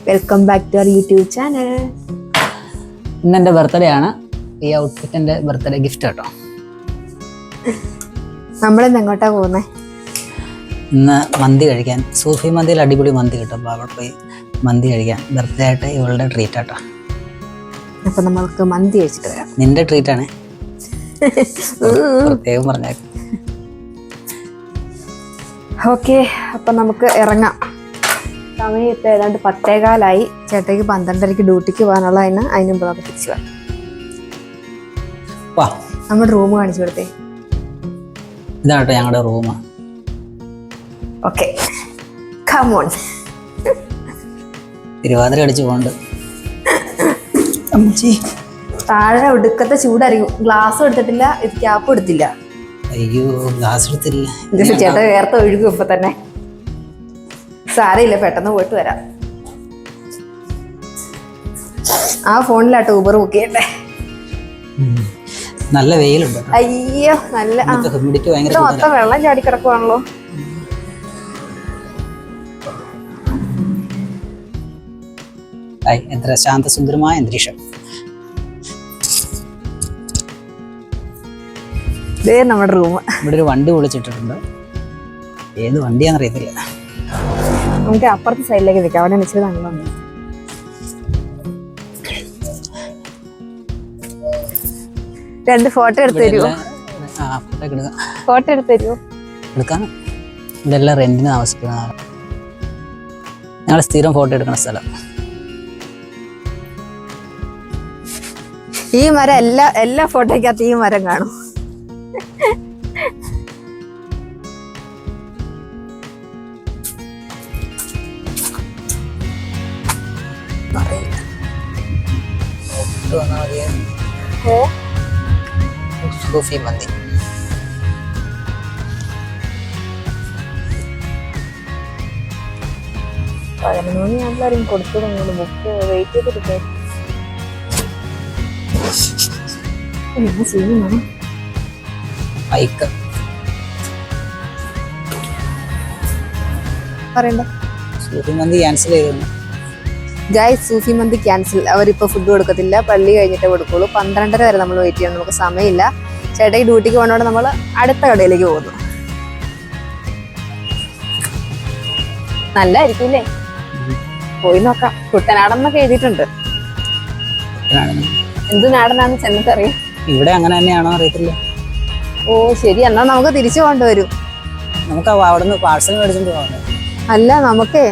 Welcome back to our YouTube channel. ഇന്ന് എൻ്റെ birthday ആണ്. ഈ ഔട്ട്ഫിറ്റ് എൻ്റെ ബർത്ത്ഡേ ഗിഫ്റ്റ് കേട്ടോ. നമ്മളിന്ന് എങ്ങോട്ടാ പോകുന്നത്? ഇന്ന് മന്തി കഴിക്കാൻ. സൂഫി മന്തിയിൽ അടിപൊളി മന്തി കിട്ടും. അപ്പോൾ അവിടെ പോയി മന്തി കഴിക്കാൻ. ബർത്ത്ഡേ ആയിട്ട് ഇവളുടെ ട്രീറ്റ് ആട്ടോ. അപ്പൊ നമ്മൾക്ക് മന്തി കഴിച്ചിട്ട് വരാം. നിന്റെ ട്രീറ്റ് ആണ്, പ്രത്യേകം പറഞ്ഞേക്കാം. ഓക്കെ, അപ്പൊ നമുക്ക് ഇറങ്ങാം. സമയം ഇപ്പം ഏതാണ്ട് 10:15. ചേട്ടയ്ക്ക് 12:30 ഡ്യൂട്ടിക്ക് പോകാനുള്ളതിന് അതിന് മുമ്പ് നമുക്ക് തിരിച്ചു വാ. നമ്മുടെ റൂം കാണിച്ചു കൊടുത്തേ. ഇതാട്ടോ ഞങ്ങളുടെ room. Okay, come on. Thiruvathira അടിച്ചു പോകണ്ട്. താഴെ ഒടുക്കത്തെ ചൂടായിരിക്കും. ഗ്ലാസ് എടുത്തിട്ടില്ല, ഇത് ക്യാപ്പ് എടുത്തില്ല. അയ്യോ, ഗ്ലാസ് എടുത്തില്ല. ചേട്ടൻ വേർത്ത് ഒഴുകും ഇപ്പൊ തന്നെ. സാരയില്ല, പെട്ടെന്ന് പോയിട്ട് വരാം. ആ ഫോണിലാട്ടോ ഊബർ ബുക്ക് ചെയ്യട്ടെ. നല്ല വെയിലുണ്ട്. അയ്യോ, നല്ല മൊത്തം വെള്ളം ചാടി കിടക്കുവാണല്ലോ. എത്ര ശാന്തസുന്ദരമായ അന്തരീക്ഷം. ഇതേ നമ്മുടെ റൂം. ഇവിടെ ഒരു വണ്ടി വിളിച്ചിട്ടിട്ടുണ്ട്. ഏത് വണ്ടിയാണെന്നറിയത്തില്ല. നമുക്ക് അപ്പുറത്തെ സൈഡിലേക്ക് നിൽക്കാം. അവിടെ വെച്ചിട്ട് തങ്ങളുണ്ട്. രണ്ട് ഫോട്ടോ എടുത്ത് തരുമോ? ഫോട്ടോ എടുത്ത് തരുമോ? എടുക്കാം. ഇവിടെ എല്ലാം റെന്റിന് താമസിക്കുന്നതാണ്. ഞങ്ങൾ സ്ഥിരം ഫോട്ടോ എടുക്കുന്ന സ്ഥലം. ഈ മരം എല്ലാ ഫോട്ടോയ്ക്കകത്ത് ഈ മരം കാണും. സൂഫി മന്തി. എല്ലാവരും കൊടുത്തു ബുക്ക് വെയിറ്റ് ചെയ്തിട്ട് പറയണ്ട. സൂഫി മന്തി ക്യാൻസൽ ചെയ്തു. ഗൈസ്, സൂഫി മന്തി ക്യാൻസൽ. അവരിപ്പോൾ ഫുഡ് കൊടുക്കത്തില്ല, പള്ളി കഴിഞ്ഞിട്ടേ കൊടുക്കുള്ളൂ. 12:30 വരെ നമ്മൾ വെയിറ്റ് ചെയ്യണം. നമുക്ക് സമയമില്ല. ചേട്ടയ്ക്ക് ഡ്യൂട്ടിക്ക് പോകണോണ്ട് നമ്മൾ അടുത്ത കടയിലേക്ക് പോകുന്നു. നല്ലായിരിക്കും അല്ലേ? പോയി നോക്കാം. കുട്ടനാടെന്നൊക്കെ എഴുതിയിട്ടുണ്ട്. എന്ത് നാടനാന്ന് ചെന്നിട്ടറിയാം. ഇവിടെ അങ്ങനെ തന്നെയാണോ അറിയത്തില്ല. ഓ ശരി, എന്നാ നമുക്ക് തിരിച്ചു പോകേണ്ടി വരും. നമുക്ക് അവിടെ നിന്ന് പാഴ്സൽ മേടിച്ചിട്ട് പോകാം. അല്ല, നമുക്കേ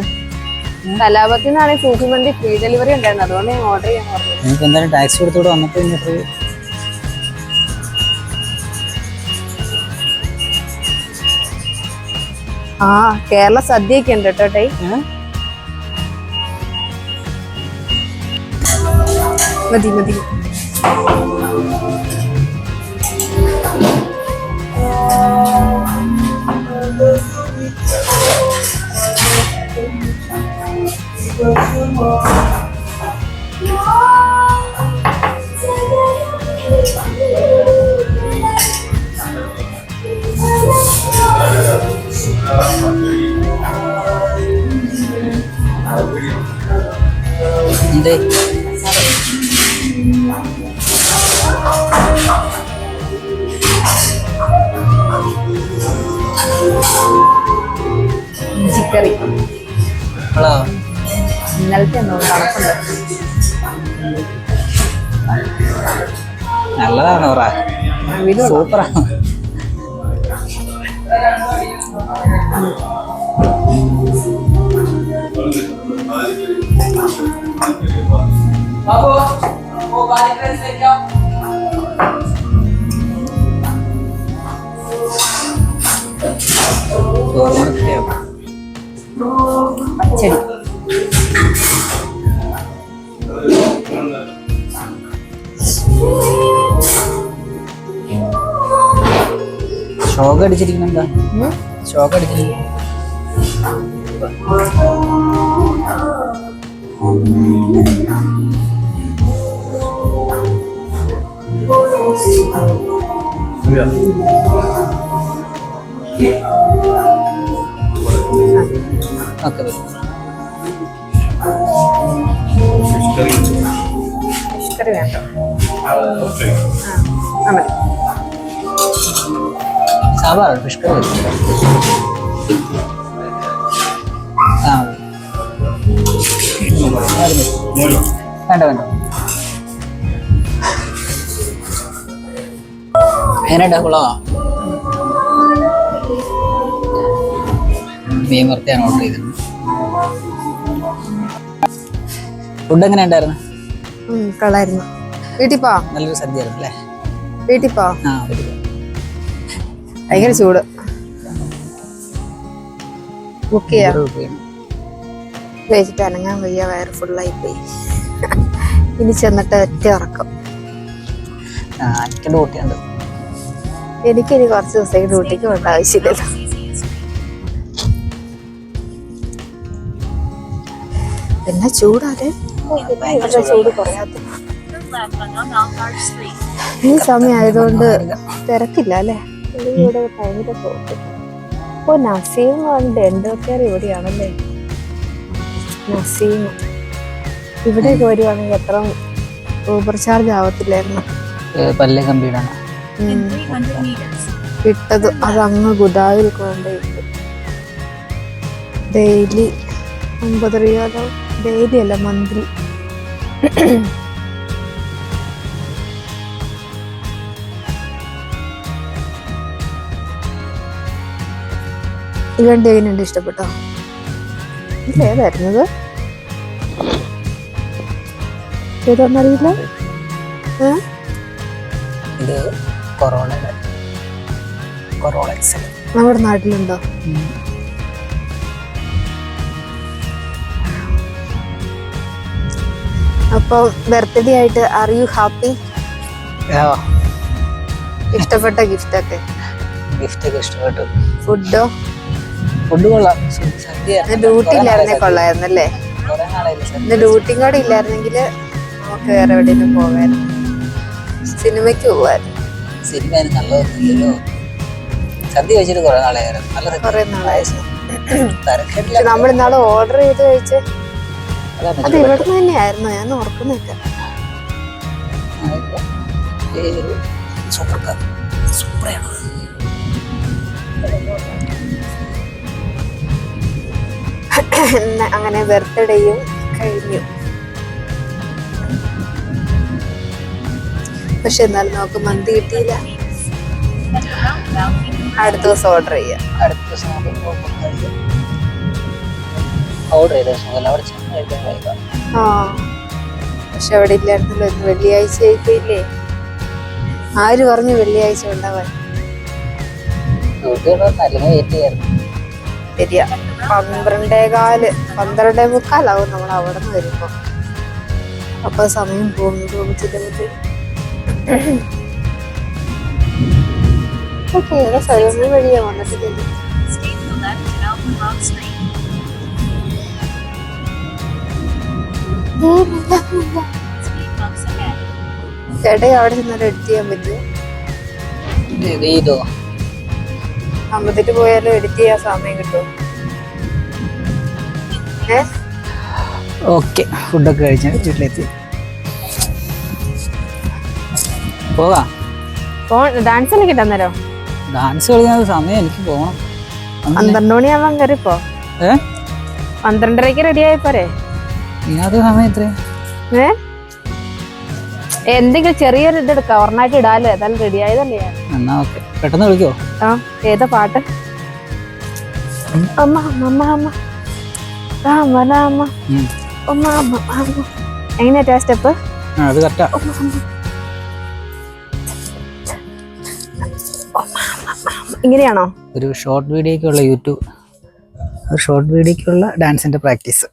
കലാപത്തിൽ നിന്നാണെങ്കിൽ സൂഫി മന്തി ഫ്രീ ഡെലിവറി ഉണ്ടായിരുന്നു. അതുകൊണ്ട് ഞാൻ ഓർഡർ ചെയ്യാൻ പറഞ്ഞു. എനിക്ക് എന്തായാലും ടാക്സി കൊടുത്തോടെ വന്നിട്ട് ആ കേരള സദ്യയൊക്കെ ഉണ്ട് കേട്ടോ. മതി മതി. എന്തേ ഇഞ്ചിക്കറി. ഹലോ, ഇന്നലത്തെ തണുപ്പുണ്ട്. നല്ലതാണ്. സൂപ്പറാണ്. പച്ചടി. ഷോക്ക് അടിച്ചിരിക്കുന്നെന്താ? ഷോക്ക് അടിച്ചിരിക്കുന്നു. Okay. ഫിഷ് കറി വേണ്ട. ആ മതി. സാമ്പാർ ഫിഷ് കറി വേണ്ട വേണ്ട. എങ്ങനെ കുളോ മീൻ വറുത്തെയാണ് ഓർഡർ ചെയ്തത്. ഫുഡ് എങ്ങനെ ഉണ്ടായിരുന്നു? കൊള്ളായിരുന്നു. വീട്ടിൽ പോ. നല്ലൊരു സദ്യ ആയിരുന്നു അല്ലേ? വീട്ടിൽ പോ. ആ വീട്ടിൽ പോ. ഭയങ്കര ചൂട്. ബുക്ക് ചെയ്യാം. കഴിച്ചിട്ട് അനങ്ങാൻ വയ്യ, വയറ് ഫുള്ളായി പോയി. ഇനി ചെന്നിട്ട് ഒറ്റ ഉറക്കം. എനിക്ക് ഡ്യൂട്ടിയുണ്ട്. എനിക്കിനി കുറച്ച് ദിവസത്തേക്ക് ഡ്യൂട്ടിക്ക് പോകേണ്ട ആവശ്യമില്ലല്ലോ. പിന്നെ ചൂടാതെ ചൂട് കുറയാത്ത ഈ സമയം ആയതുകൊണ്ട് തിരക്കില്ല അല്ലേ? ഇവിടെ ഭയങ്കര പോക്ക്. ഓ നസീം ഉണ്ട്, എന്തൊക്കെയാണ് ഇവിടെയാണല്ലേ നസീം. ഇവിടേക്ക് വരുവാണെങ്കിൽ എത്ര ഊബർ ചാർജ് ആവത്തില്ലായിരുന്നു. പല്ല് കമ്പിയിടാണ് ഇട്ടത്. അത് അങ്ങ് ഗുഡായിൽ കൊണ്ടുപോയിട്ട് ഡെയിലി 50 റിയാലോ. ഡെയിലി അല്ല, മന്ത്ലി. ഈ വണ്ടി എങ്ങനെയുണ്ട്? ഇഷ്ടപ്പെട്ടോ? ഏതായിരുന്നത്? ഏതാന്നറിയില്ല. ഇത് നമ്മുടെ നാട്ടിലുണ്ടോ? അപ്പൊ ബർത്ത്ഡേ ആയിട്ട് ആർ യു ഹാപ്പി? ഇഷ്ടപ്പെട്ട ഗിഫ്റ്റ് ഒക്കെ? ഗിഫ്റ്റ് ഒക്കെ ഇഷ്ടപ്പെട്ടു. ഫുഡോ? ഫുഡ് കൊള്ളാം. ഡ്യൂട്ടി ഇല്ലായിരുന്നേ കൊള്ളായിരുന്നല്ലേ? ഇന്ന് ഡ്യൂട്ടിയും കൂടെ ഇല്ലായിരുന്നെങ്കിൽ നമുക്ക് വേറെ എവിടെയെങ്കിലും പോകായിരുന്നു. സിനിമയ്ക്ക് പോവായിരുന്നു. സിനിമ നല്ലതൊന്നുമില്ലല്ലോ. സദ്യ കഴിച്ചിട്ട് കുറെ നാളായിരുന്നു. കുറെ നാളായിരുന്നു. നമ്മൾ ഇന്നാള് ഓർഡർ ചെയ്ത് കഴിച്ച് അത് ഇവിടുന്ന് തന്നെയായിരുന്നു. ഞാൻ ഓർക്കുന്നില്ല. അങ്ങനെ ബർത്ത്ഡേയും കഴിഞ്ഞു. പക്ഷെ എന്നാലും നമുക്ക് മന്തി കിട്ടിയില്ല. അടുത്ത ദിവസം ഓർഡർ ചെയ്യാം. അടുത്ത ദിവസം ഓർഡർ ചെയ്ത പക്ഷെ അവിടെ ഇല്ലായിരുന്നല്ലോ. ഇന്ന് വെള്ളിയാഴ്ച ആയിപ്പോയില്ലേ? ആര് പറഞ്ഞു വെള്ളിയാഴ്ച ഉണ്ടാവാൻ? ശരിയാ. 12:15 നമ്മൾ അവിടെ നിന്ന് വരുമ്പോ. അപ്പൊ സമയം പോകുന്നു. സ്വയം വഴിയാ വന്നിട്ടില്ല. ചേട്ടാ അവിടെ ചെന്നാലും എഡിറ്റ് ചെയ്യാൻ പറ്റുമോ? അമ്പത്തിട്ട് പോയാലും എഡിറ്റ് ചെയ്യാൻ സമയം കിട്ടുമോ? ഓക്കെ. ഫുഡൊക്കെ കഴിച്ച് വീട്ടിലെത്തി. പോവാ. ഡാൻസ് കളിക്കട്ടെ അന്നേരം? ഡാൻസ് കളിക്കാൻ സമയം എനിക്ക് പോകണം. 12 മണിയാവാൻ കയറിപ്പോ. 12:30 റെഡി ആയിപ്പോരെ? ഇതിനകത്ത് സമയം എത്ര? എന്തെങ്കിലും ചെറിയൊരു ഇതെടുക്കാം. ഒരെണ്ണായിട്ട് ഇടാലോ. ഏതായാലും റെഡി ആയതല്ലേ? എന്നാ ഓക്കെ. പെട്ടെന്ന് വിളിക്കോ? ആ. ഏതാ പാട്ട്? അമ്മ അമ്മ അമ്മ രാമ രാമ അമ്മ അമ്മ അമ്മ. എങ്ങനെയാ സ്റ്റെപ്പ്? അത് കറക്റ്റാ. ഇങ്ങനെയാണോ? ഒരു ഷോർട്ട് വീഡിയോക്കുള്ള ഡാൻസിന്റെ പ്രാക്ടീസ്.